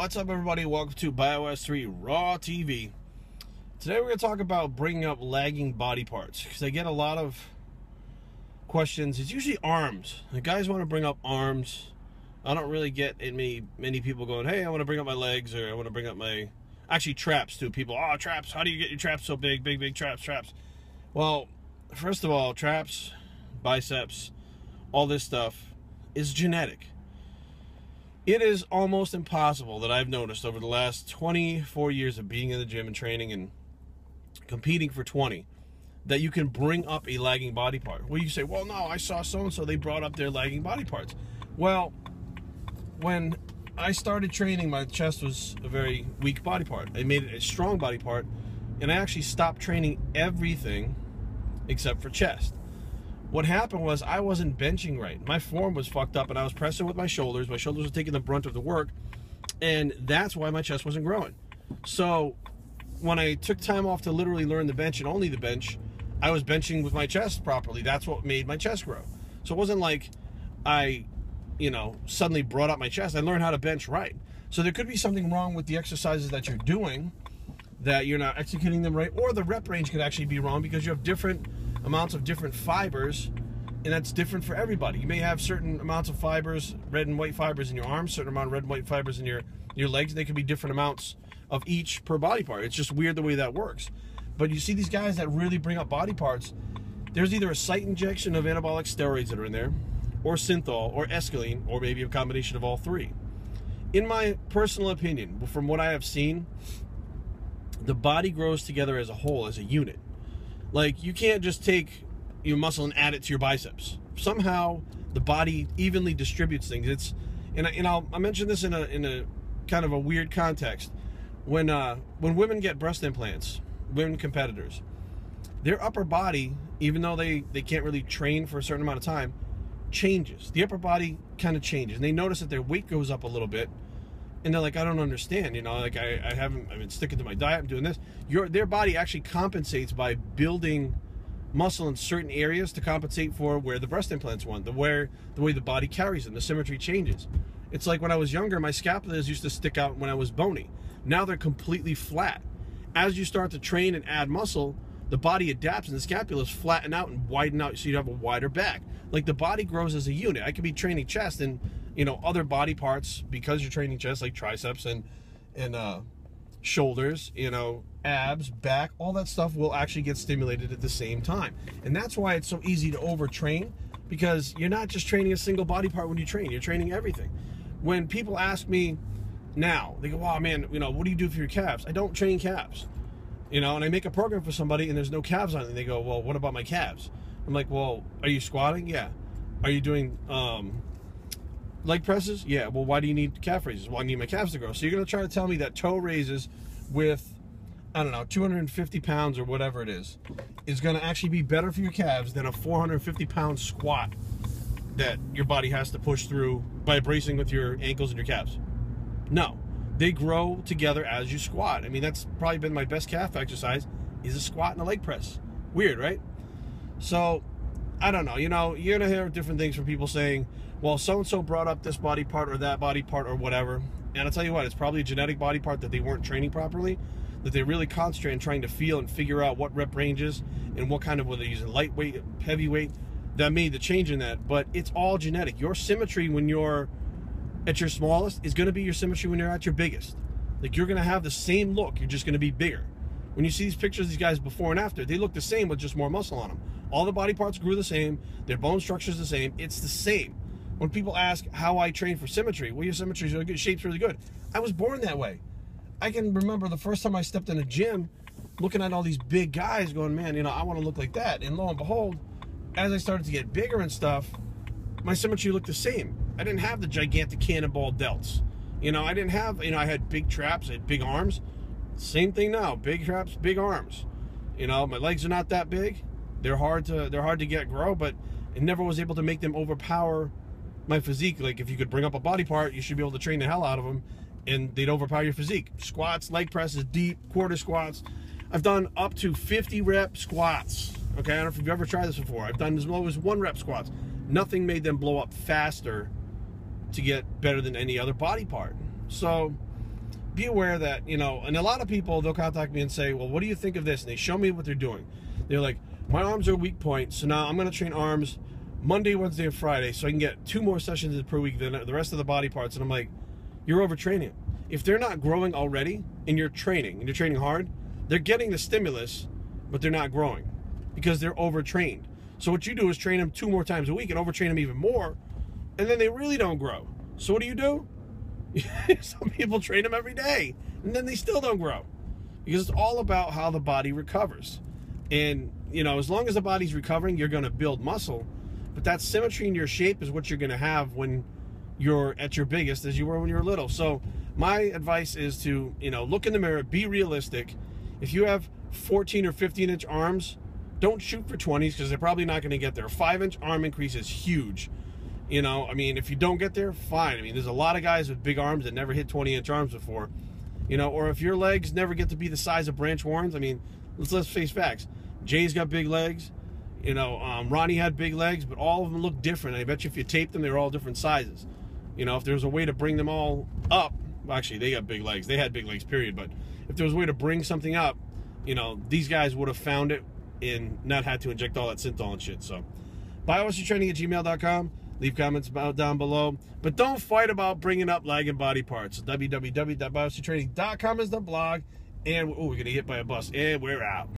What's up, everybody? Welcome to Bios3 Raw TV. Today we're going to talk about bringing up lagging body parts, because I get a lot of questions. It's usually arms. The guys want to bring up arms. I don't really get many people going, hey, I want to bring up my legs, or I want to bring up my... Actually, traps, too. People, oh, traps. How do you get your traps so big? Big traps. Well, first of all, traps, biceps, all this stuff is genetic. It is almost impossible that I've noticed over the last 24 years of being in the gym and training and competing for 20 that you can bring up a lagging body part. Well, you say, well, no, I saw so-and-so, they brought up their lagging body parts. Well, when I started training, my chest was a very weak body part. I made it a strong body part, and I actually stopped training everything except for chest. What happened was I wasn't benching right. My form was fucked up, and I was pressing with my shoulders. My shoulders were taking the brunt of the work, and that's why my chest wasn't growing. So when I took time off to literally learn the bench and only the bench, I was benching with my chest properly. That's what made my chest grow. So it wasn't like I, suddenly brought up my chest. I learned how to bench right. So there could be something wrong with the exercises that you're doing, that you're not executing them right, or the rep range could actually be wrong because you have different amounts of different fibers, and that's different for everybody. You may have certain amounts of fibers, red and white fibers in your arms, certain amount of red and white fibers in your legs. They could be different amounts of each per body part. It's just weird the way that works. But you see these guys that really bring up body parts, there's either a site injection of anabolic steroids that are in there, or synthol, or escalene, or maybe a combination of all three. In my personal opinion, from what I have seen, the body grows together as a whole, as a unit. Like, you can't just take your muscle and add it to your biceps. Somehow the body evenly distributes things. I'll mention this in a kind of a weird context. When women get breast implants, women competitors, their upper body, even though they can't really train for a certain amount of time, changes. The upper body kind of changes, and they notice that their weight goes up a little bit. And they're like, I don't understand, I've been sticking to my diet, I'm doing this. Their body actually compensates by building muscle in certain areas to compensate for where the breast implants went, the way the body carries them, the symmetry changes. It's like when I was younger, my scapulas used to stick out when I was bony. Now they're completely flat. As you start to train and add muscle, the body adapts and the scapulas flatten out and widen out so you have a wider back. Like, the body grows as a unit. I could be training chest and other body parts, because you're training chest, like triceps and shoulders, abs, back, all that stuff will actually get stimulated at the same time. And that's why it's so easy to overtrain, because you're not just training a single body part when you train, you're training everything. When people ask me now, they go, wow, man, what do you do for your calves? I don't train calves. And I make a program for somebody and there's no calves on it. And they go, well, what about my calves? I'm like, well, are you squatting? Yeah. Are you doing leg presses? Yeah. Well, why do you need calf raises? Well, I need my calves to grow. So you're going to try to tell me that toe raises with, I don't know, 250 pounds or whatever it is going to actually be better for your calves than a 450-pound squat that your body has to push through by bracing with your ankles and your calves? No. They grow together as you squat. I mean, that's probably been my best calf exercise, is a squat and a leg press. Weird, right? So, I don't know. You're going to hear different things from people saying, well, so-and-so brought up this body part or that body part or whatever. And I'll tell you what, it's probably a genetic body part that they weren't training properly, that they really concentrate on trying to feel and figure out what rep ranges and what kind of, whether they're using lightweight, heavyweight, that made the change in that. But it's all genetic. Your symmetry when you're at your smallest is going to be your symmetry when you're at your biggest. Like, you're going to have the same look, you're just going to be bigger. When you see these pictures of these guys before and after, they look the same with just more muscle on them. All the body parts grew the same, their bone structure is the same, it's the same. When people ask how I train for symmetry, well, your symmetry is really good, shape's really good. I was born that way. I can remember the first time I stepped in a gym, looking at all these big guys going, man, I want to look like that. And lo and behold, as I started to get bigger and stuff, my symmetry looked the same. I didn't have the gigantic cannonball delts. I didn't have, I had big traps, I had big arms. Same thing now, big traps, big arms. My legs are not that big. They're hard to grow, but it never was able to make them overpower my physique. Like, if you could bring up a body part, you should be able to train the hell out of them and they'd overpower your physique. Squats, leg presses, deep, quarter squats. I've done up to 50 rep squats. Okay, I don't know if you've ever tried this before. I've done as low as 1 rep squats. Nothing made them blow up faster to get better than any other body part. So be aware that, you know, and a lot of people, they'll contact me and say, well, what do you think of this? And they show me what they're doing. They're like, my arms are a weak point, so now I'm going to train arms Monday, Wednesday, and Friday, so I can get 2 more sessions per week than the rest of the body parts. And I'm like, you're overtraining. If they're not growing already, and you're training hard, they're getting the stimulus, but they're not growing because they're overtrained. So what you do is train them 2 more times a week and overtrain them even more, and then they really don't grow. So what do? Some people train them every day, and then they still don't grow, because it's all about how the body recovers. And, you know, as long as the body's recovering, you're going to build muscle, but that symmetry in your shape is what you're going to have when you're at your biggest, as you were when you were little. So my advice is to, you know, look in the mirror, be realistic. If you have 14 or 15-inch arms, don't shoot for 20s, because they're probably not going to get there. A 5-inch arm increase is huge. You know, I mean, if you don't get there, fine. I mean, there's a lot of guys with big arms that never hit 20-inch arms before. You know, or if your legs never get to be the size of Branch Warren's, I mean, let's face facts. Jay's got big legs. You know, Ronnie had big legs, but all of them look different. I bet you if you taped them, they were all different sizes. You know, if there was a way to bring them all up, well, actually, they got big legs. They had big legs, period. But if there was a way to bring something up, you know, these guys would have found it and not had to inject all that synthol and shit. So, bios3training@gmail.com. Leave comments about down below. But don't fight about bringing up lagging body parts. www.bios3training.com is the blog. And, oh, we're going to get hit by a bus. And we're out.